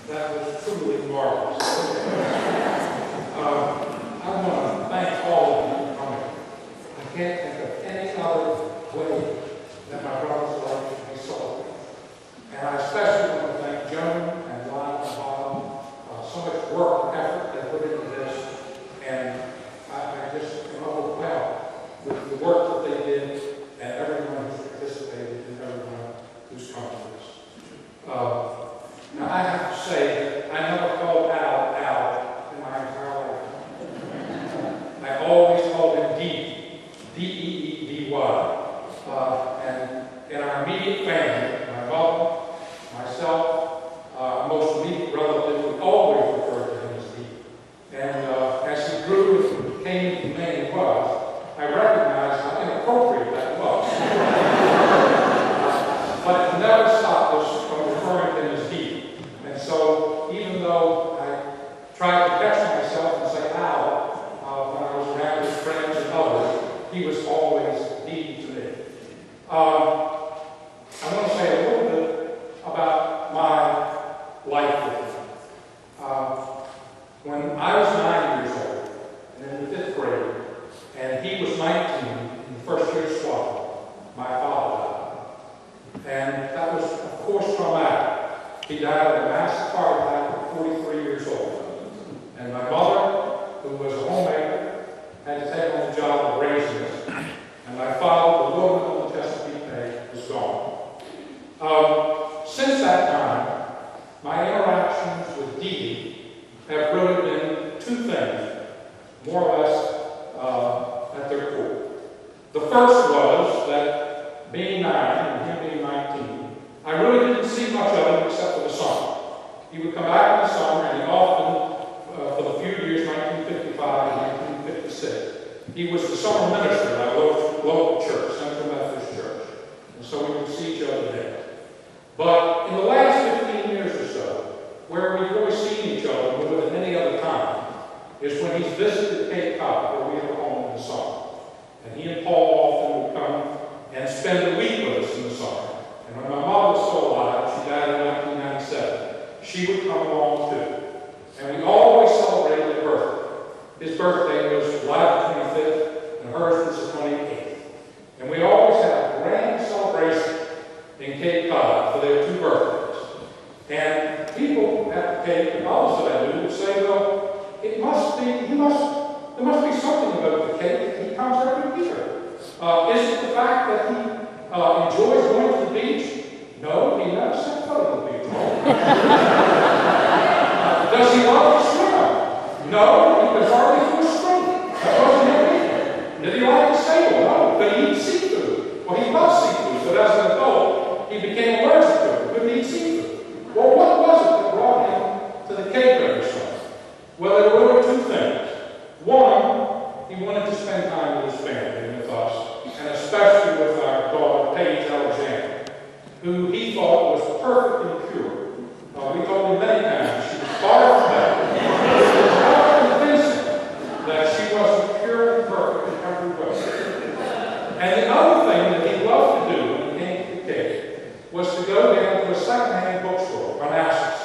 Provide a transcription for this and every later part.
That was truly marvelous. I want to thank all of you for coming. I can't think of any other way that my brother's life should be celebrated. And I especially want to thank Joan and Lyle and Bob. So much work and effort they put into this. And I just am overwhelmed with the work that they did and everyone who's participated and everyone who's come to this. Now, I have to say, I never called Al in my entire life. I always called him Dee, D-E-E-D-Y. And in our immediate family, my mother, myself, most immediate relative, we always referred to him as Dee. And as he grew and came into the man he was, I recognized how inappropriate that was. But it never stopped us from referring to him as Dee. And so, even though I tried to catch myself and say Al when I was around his friends and others, he was always Dee to me. I want to say a little bit about my life with him. When I was 9 years old, and in the 5th grade, and he was 19 in the first year of Swafford, my father died. And that was, of course, traumatic. He died of a massive heart attack at 43 years old. And my mother, who was a homemaker, had to take on the job of raising us. And my father, the little man on the Chesapeake Bay, was gone. Since that time, my interactions with Dee have really been two things, more or less at their core. The first was that being 9 and him being 19, I really didn't see much of him except for the summer. He would come back in the summer, and he often, for the few years, 1955 and 1956, he was the summer minister at our local church, Central Methodist Church. And so we would see each other there. But in the last 15 years or so, where we've really seen each other more than any other time, is when he's visited Cape Cod, where we have a home in the summer. And he and Paul often would come and spend a week with us in the summer. And when my mother was still alive, she died in 1997, she would come along too. And we always celebrated his birthday. His birthday was July the 25th, and hers was the 28th. And we always had a grand celebration in Cape Cod for their 2 birthdays. And people at the Cape, and others that I knew, would say, well, there must be something about the Cape. He comes every year. Is it the fact that he enjoys going to the beach? No, he never set foot on the beach. Does he love to swim? No, he was hardly for a swim. That wasn't him either. Did he like to sail? No, but he eats seafood. Well, he loves seafood, but as an adult, he became allergic to it. He couldn't eat seafood. Well, what was it that brought him to the Cape every summer? Well, there were 2 things. One, he wanted to spend time with his family and with us, and especially with our daughter, Paige Alexander, who he thought was perfectly pure. We told him many times she was far from that. It was hard convincing that she wasn't pure and perfect in every way. And the other thing that he loved to do when he came to the Cape was to go down to a secondhand bookstore, Manassas.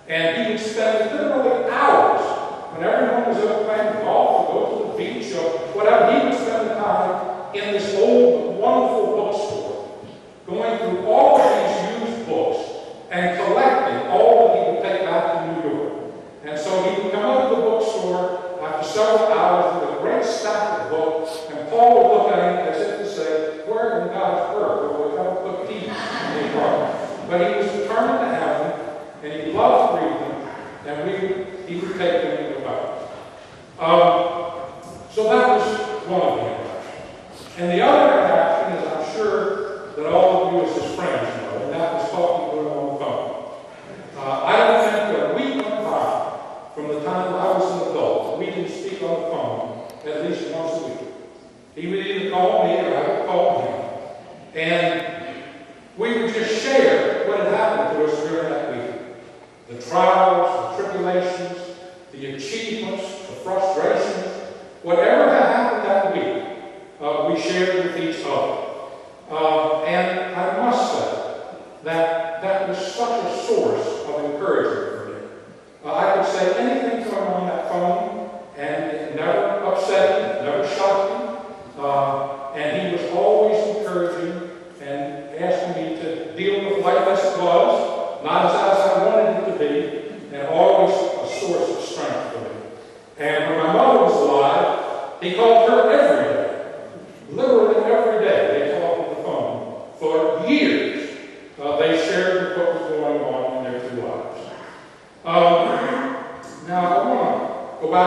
And he would spend literally hours when everyone was out playing golf or go to the beach or whatever. He would spend the time in this old, wonderful bookstore, going through all of these used books and collecting all that he would take back to New York. And so he would come out of the bookstore after several hours with a great stack of books, and Paul would look at him as if to say, where in God's word will we have a book tea? But he was determined to have them, and he loved to read them, and he would take them in the Bible. So that was one of the interactions. And the other interaction is, I'm sure that all of you as his friends know, and that was talking to him on the phone. I don't think that a week went by from the time I was an adult that we didn't speak on the phone at least once a week. He would either call me or I would call him. And we would just share what had happened to us during that week. The trials, the tribulations, the achievements, the frustrations,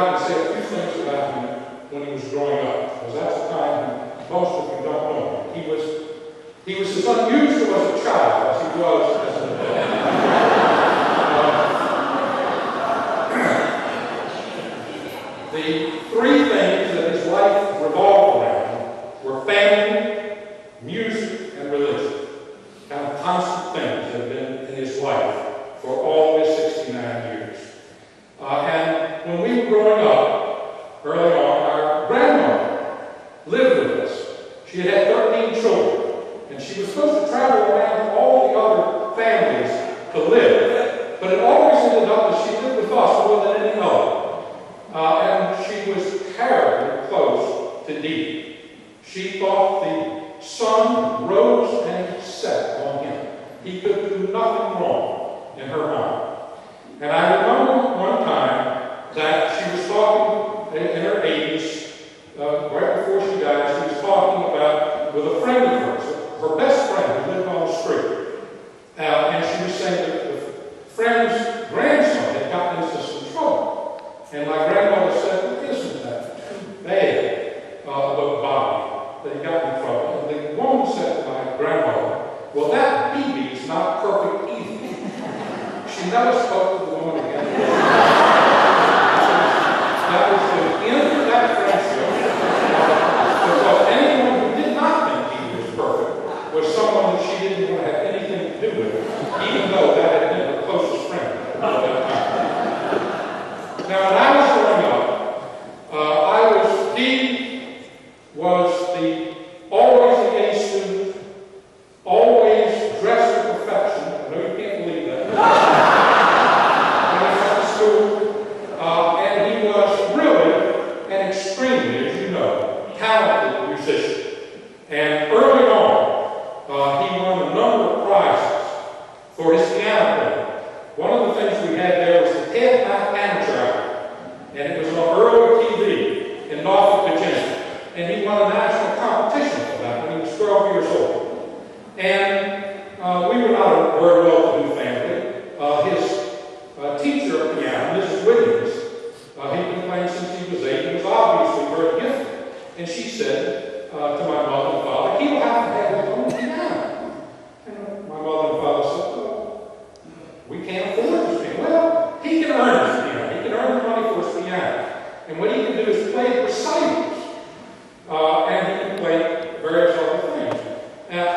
I can say a few things about him when he was growing up, because that's the time most of you don't know him. He was as unusual as a child as he was as an adult. The three things that his life revolved around were family, music, and religion. Kind of constant things that have been in his life for all his 69 years. And when we were growing up, early on, our grandmother lived with us. She had 13 children, and she was supposed to travel around to all the other families to live. But it always ended up that she lived with us more than any other. And she was terribly close to Dee. She thought the sun rose and set on him. He could do nothing wrong in her mind. And I remember one time that she was talking in her 80s, right before she died, she was talking about with a friend of hers, her best friend who lived on the street. And she was saying that the friend's grandson had gotten into some trouble. And my grandmother said, well, isn't that too bad, Bobby, that he got in trouble? And the woman said to my grandmother, well, that BB is not perfect either. She never spoke to the woman again. That was the end of that friendship. Because anyone who did not think he was perfect was someone that she didn't want to have anything to do with, even though that had been her closest friend at that time. Now, when I was growing up, Dee was always the A student, always dressed to perfection. I know you can't believe that. When I went to school, and he was really an extremely, as you know, talented musician. And early on, he won a number of prizes for his piano playing. One of the things we had there was the Ted Mack Amateur, and it was on early TV in Norfolk, Virginia. And he won a national competition for that when he was 12 years old. And we were not a very well-to-do family. His teacher of piano, Mrs. Williams, he'd been playing since he was 8. He was obviously very gifted. And she said to my mother and father, he will have to have his own piano. And my mother and father said, well, we can't afford this piano. Well, he can earn his piano. He can earn the money for his piano. And what he can do is play recitals. And he can play various other things at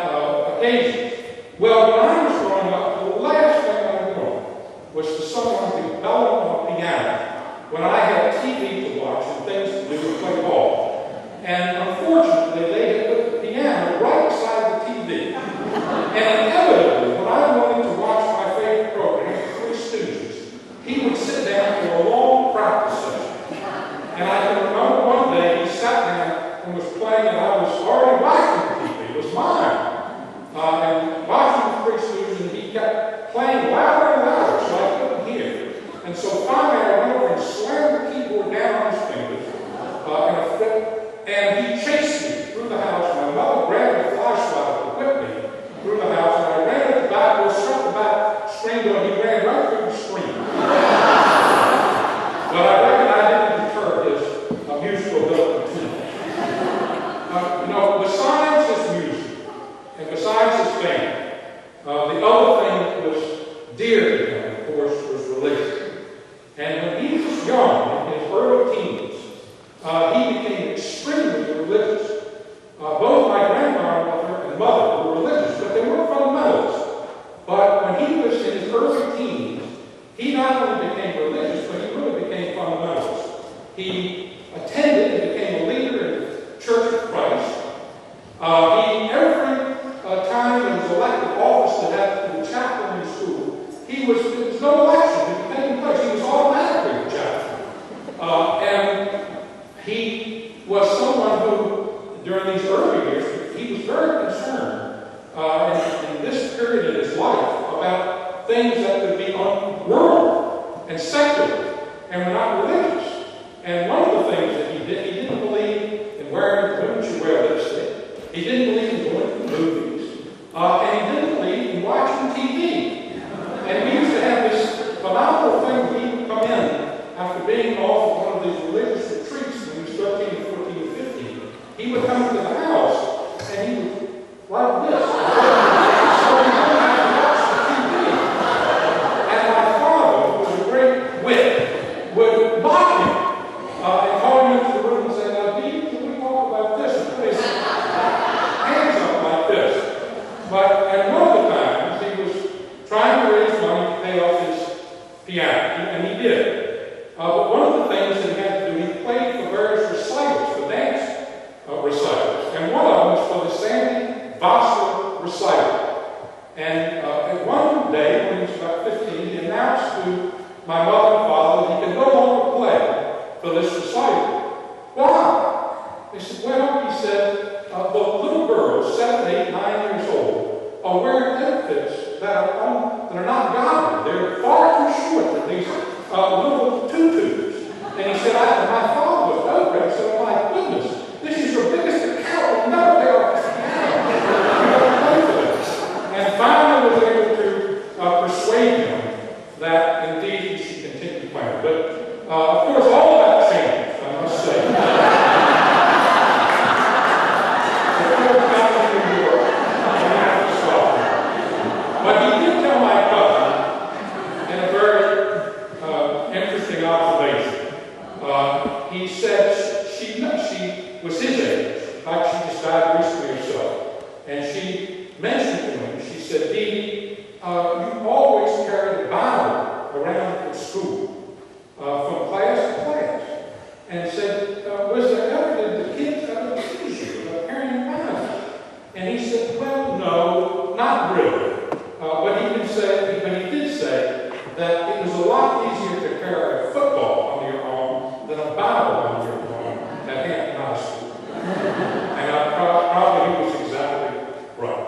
occasions. Well, when I was growing up, the last thing I wanted was for someone to develop on a piano when I had TV to watch and things to do and play ball. And unfortunately, they had put the piano right beside the TV. And inevitably, when I wanted to watch my favorite program, The Three Stooges, he would sit down for a long practice session. And I can remember one day he sat down and was playing, and I was already watching the TV. It was mine. And watching The Three Stooges, and he kept playing louder and louder, so I couldn't hear. And so finally I went over and slammed the keyboard down on his fingers in a fit, and he chased me through the house. My mother grabbed a flashlight and whipped me through the house, and I ran at the back door, struck the back screen door, and he ran right through the screen. But I reckon I didn't deter his musical ability too much. Besides his music, and besides his fame, the other thing that was dear to him, of course, was religion. And when he was young, in his early teens, he became extremely religious. Both my grandmother and mother were religious, but they weren't fundamentalists. But when he was in his early teens, he not only became religious, but he really became fundamentalist. He attended and became a leader in the Church of Christ. Every time he was elected office to have the chaplain in school, there was no election that taking place. He was automatically the chaplain. And he was someone who, during these early years, he was very concerned in this period in his life about things that could be unworldly and secular and were not religious. And one of the things that he didn't believe in wearing, women should wear lipstick. He didn't believe in going to the movies. And he didn't believe in watching TV. And we used to have this phenomenal thing where he would come in after being off of one of these would come to the house, and he would, like this. So we wouldn't have to watch the TV. And my father, who was a great wit, would mock him and call him into the room and say, now, Dee, can we talk about this? And put his hands up like this. And one of the times, he was trying to raise money to pay off his piano, and he did. But one of the things that he had to do, he played for various recitals, for dance recitals. And one of them was for the Sandy Vassar recital. And one day, when he was about 15, he announced to my mother and father that he could no longer play for this recital. Why? They said, well, he said, the little girls, 7, 8, 9 years old, are wearing outfits that are not godly. They're far too short for these little tutus. And he said, my father was outraged. So, my goodness, this is your biggest account. Never pay off this piano. And finally was able to persuade him that indeed he should continue playing. But of course, all of that changed, I must say. Before we got to New York, I had to stop. But he did tell my cousin in a very interesting observation. He said she was his age. In fact, she just died recently herself. And she mentioned to him, she said, Dee, you always carried a Bible around at school from class to class. And said, was there ever, did the kids ever teach you about carrying a Bible? And he said, well, no, not really. But he did say that it was a lot easier to carry a football on your arm than a Bible on your arm at Hampton High School. And probably he was exactly right.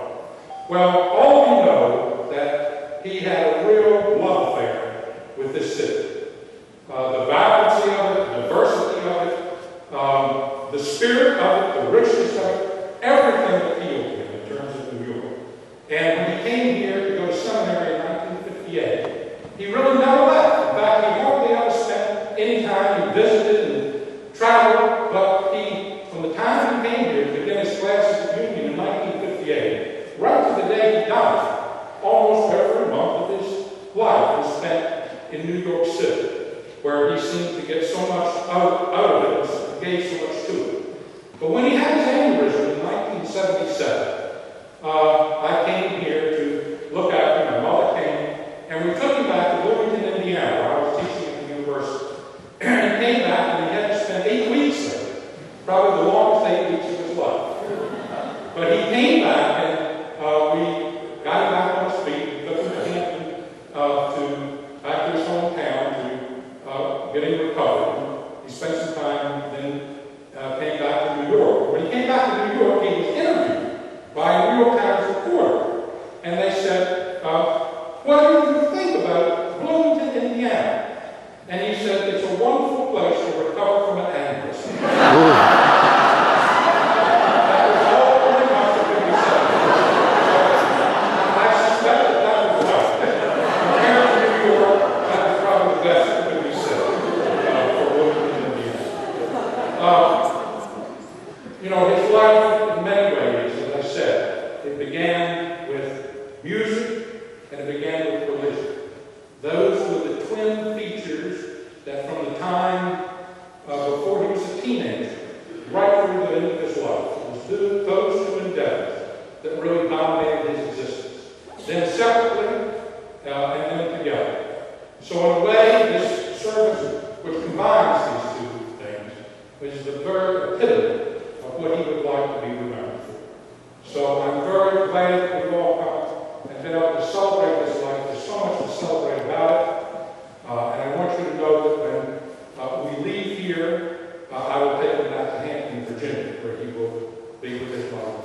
Well, all we know that he had a real love affair with this city. The vibrancy of it, the diversity of it, the spirit of it, the richness of it, everything appealed to him in terms of New York. And when he came here to go to seminary in 1958, he really never left. In fact, he hardly ever spent any time. He visited and traveled, but from the time he came here to begin his classes at Union in 1958, right to the day he died, almost every month of his life was spent in New York City, where he seemed to get so much out of it and gave so much to it. But when he had his aneurysm in 1977, I came here to look after him. My mother came, and we took him back to Bloomington, Indiana, where I was teaching at the university. And he came back, and he had to spend 8 weeks there, probably the longest 8 weeks of his life. But he came back, and we got him back on his feet. We took him to Hampton, back to his hometown to get him recovered. He spent some time, then came back to New York. When he came back to New York, he was interviewed by a New York Times reporter. And they said, what do you think about Bloomington, Indiana? And he said, it's a wonderful place to recover from an aneurysm. That was all pretty much that could be said. I suspect that was right. Compared to New York, that was probably the best that could be said for Bloomington, Indiana. His life, in many ways, as I said, it began with music and it began with religion. Those were the twin features that from the time before he was a teenager, right through the end of his life, it was those two endeavors that really dominated his existence. Then separately, and then together. So in a way, this service, which combines these two things, is the very epitome of what he would like to be remembered for. So I'm very glad that we've all come and been able to celebrate this life. There's so much to celebrate about it. And I want you to know that when we leave here, I will take him back to Hampton, Virginia, where he will be with his mother.